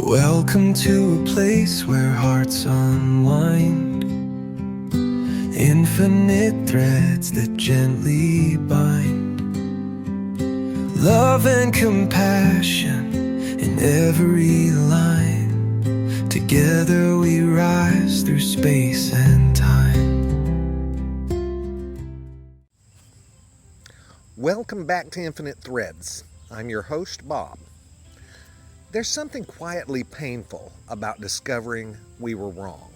Welcome to a place where hearts unwind, infinite threads that gently bind, love and compassion in every line. Together we rise through space and time. Welcome back to Infinite Threads. I'm your host, Bob. There's something quietly painful about discovering we were wrong.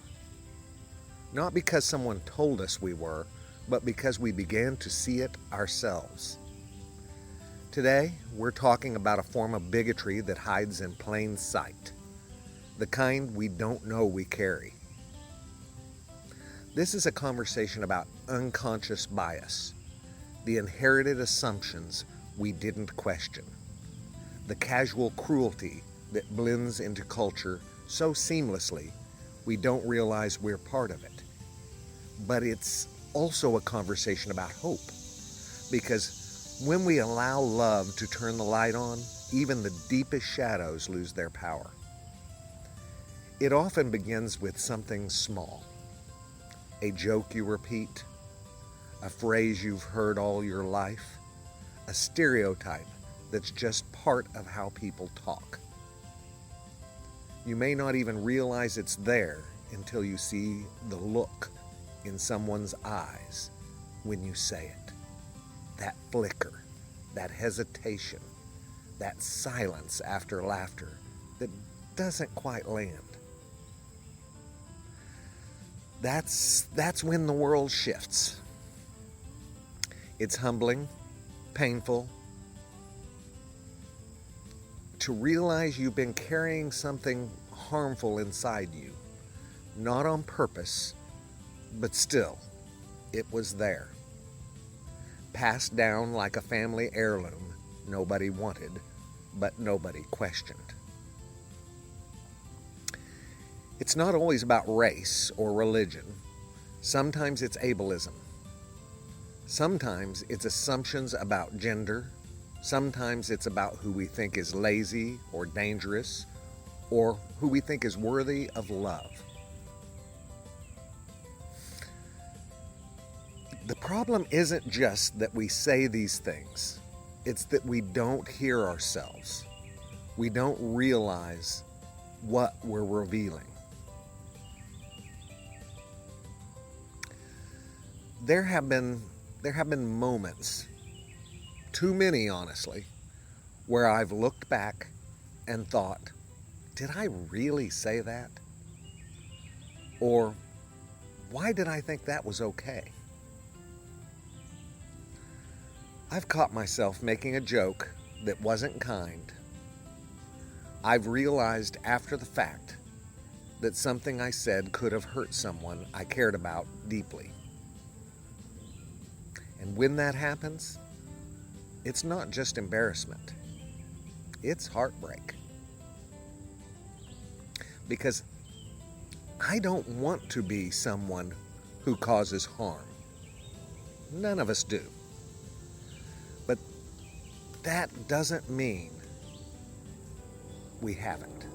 Not because someone told us we were, but because we began to see it ourselves. Today, we're talking about a form of bigotry that hides in plain sight, the kind we don't know we carry. This is a conversation about unconscious bias, the inherited assumptions we didn't question, the casual cruelty that blends into culture so seamlessly we don't realize we're part of it. But it's also a conversation about hope, because when we allow love to turn the light on, even the deepest shadows lose their power. It often begins with something small, a joke you repeat, a phrase you've heard all your life, a stereotype that's just part of how people talk. You may not even realize it's there until you see the look in someone's eyes when you say it. That flicker, that hesitation, that silence after laughter that doesn't quite land. That's when the world shifts. It's humbling, painful, to realize you've been carrying something harmful inside you, not on purpose, but still, it was there. Passed down like a family heirloom nobody wanted, but nobody questioned. It's not always about race or religion. Sometimes it's ableism. Sometimes it's assumptions about gender. Sometimes it's about who we think is lazy or dangerous, or who we think is worthy of love. The problem isn't just that we say these things. It's that we don't hear ourselves. We don't realize what we're revealing. There have been moments, too many honestly, where I've looked back and thought, did I really say that? Or why did I think that was okay? I've caught myself making a joke that wasn't kind. I've realized after the fact that something I said could have hurt someone I cared about deeply. And when that happens, it's not just embarrassment. It's heartbreak. Because I don't want to be someone who causes harm. None of us do. But that doesn't mean we haven't.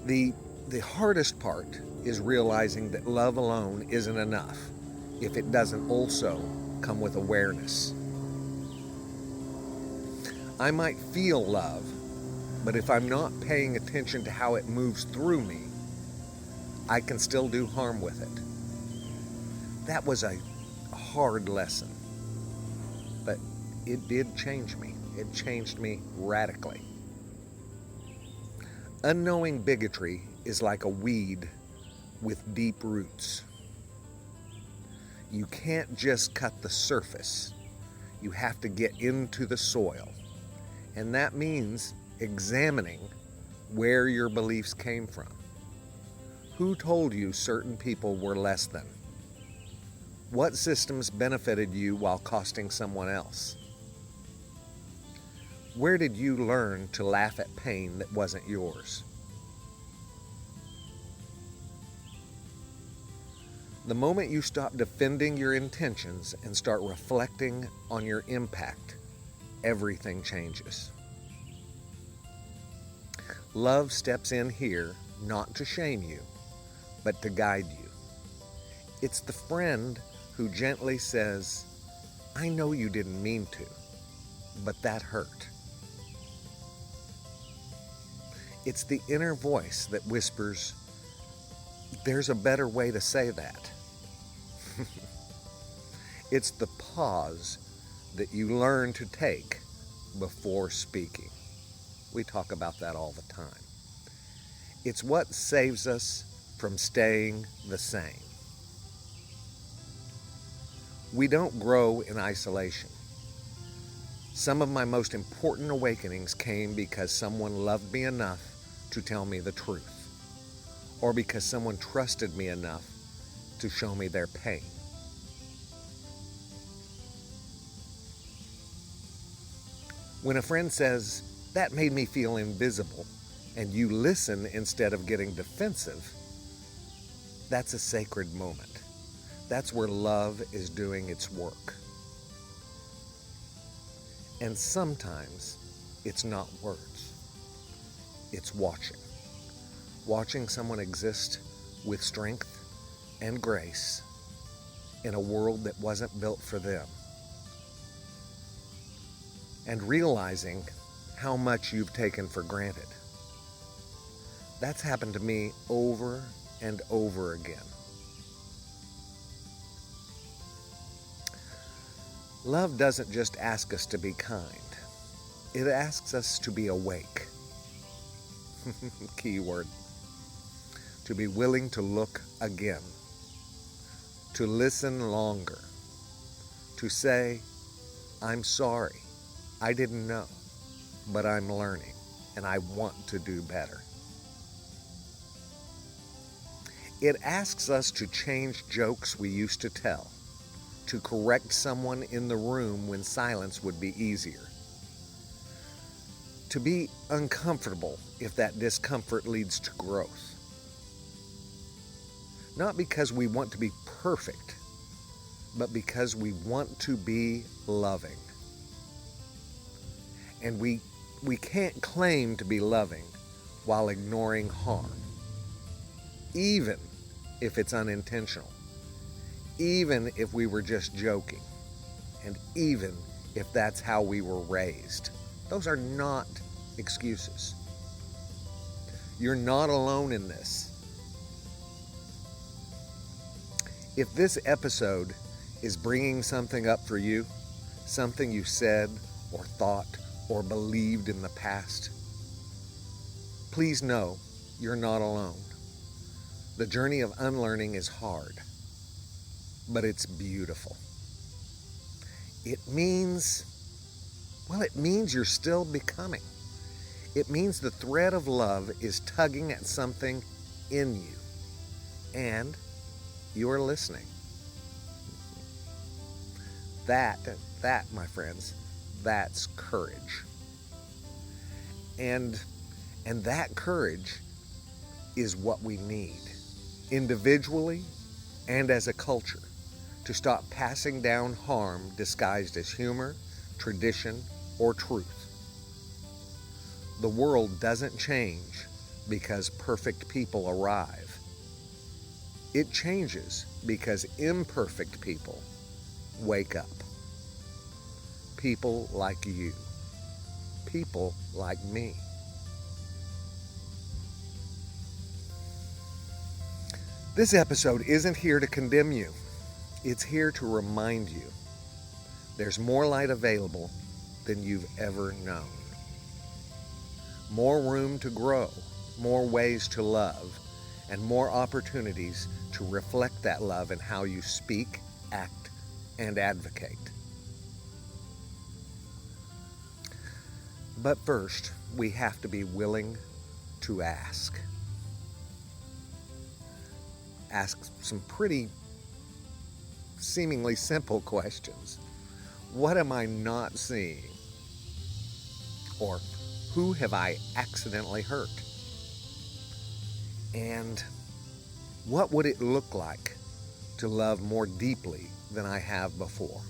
The hardest part is realizing that love alone isn't enough if it doesn't also come with awareness. I might feel love, but if I'm not paying attention to how it moves through me, I can still do harm with it. That was a hard lesson, but it did change me. It changed me radically. Unknowing bigotry is like a weed with deep roots. You can't just cut the surface. You have to get into the soil. And that means examining where your beliefs came from. Who told you certain people were less than? What systems benefited you while costing someone else? Where did you learn to laugh at pain that wasn't yours? The moment you stop defending your intentions and start reflecting on your impact, everything changes. Love steps in here not to shame you, but to guide you. It's the friend who gently says, I know you didn't mean to, but that hurt. It's the inner voice that whispers, there's a better way to say that. It's the pause that you learn to take before speaking. We talk about that all the time. It's what saves us from staying the same. We don't grow in isolation. Some of my most important awakenings came because someone loved me enough to tell me the truth, or because someone trusted me enough to show me their pain. When a friend says, that made me feel invisible, and you listen instead of getting defensive, that's a sacred moment. That's where love is doing its work. And sometimes it's not words. It's watching. Watching someone exist with strength and grace in a world that wasn't built for them. And realizing how much you've taken for granted. That's happened to me over and over again. Love doesn't just ask us to be kind. It asks us to be awake. Key word. To be willing to look again. To listen longer. To say, I'm sorry. I didn't know, but I'm learning, and I want to do better. It asks us to change jokes we used to tell, to correct someone in the room when silence would be easier, to be uncomfortable if that discomfort leads to growth. Not because we want to be perfect, but because we want to be loving. And we can't claim to be loving while ignoring harm, even if it's unintentional, even if we were just joking, and even if that's how we were raised. Those are not excuses. You're not alone in this. If this episode is bringing something up for you, something you said or thought or believed in the past, please know you're not alone. The journey of unlearning is hard, but it's beautiful. It means you're still becoming. It means the thread of love is tugging at something in you, and you are listening. That, my friends, that's courage. And that courage is what we need, individually and as a culture, to stop passing down harm disguised as humor, tradition, or truth. The world doesn't change because perfect people arrive. It changes because imperfect people wake up. People like you. People like me. This episode isn't here to condemn you. It's here to remind you there's more light available than you've ever known. More room to grow, more ways to love, and more opportunities to reflect that love in how you speak, act, and advocate. But first, we have to be willing to ask. Ask some pretty seemingly simple questions. What am I not seeing? Or who have I accidentally hurt? And what would it look like to love more deeply than I have before?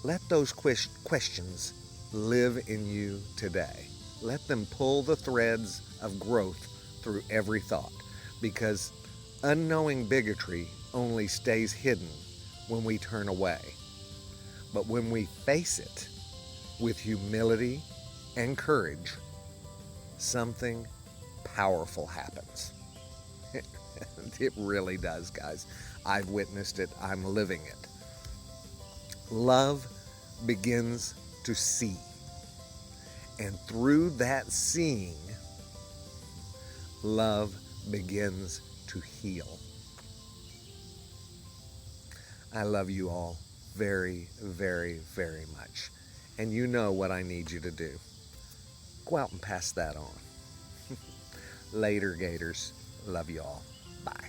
Let those questions live in you today. Let them pull the threads of growth through every thought, because unknowing bigotry only stays hidden when we turn away. But when we face it with humility and courage, something powerful happens. It really does, guys. I've witnessed it. I'm living it. Love begins to see. And through that seeing, love begins to heal. I love you all very, very, very much. And you know what I need you to do. Go out and pass that on. Later, Gators. Love you all. Bye.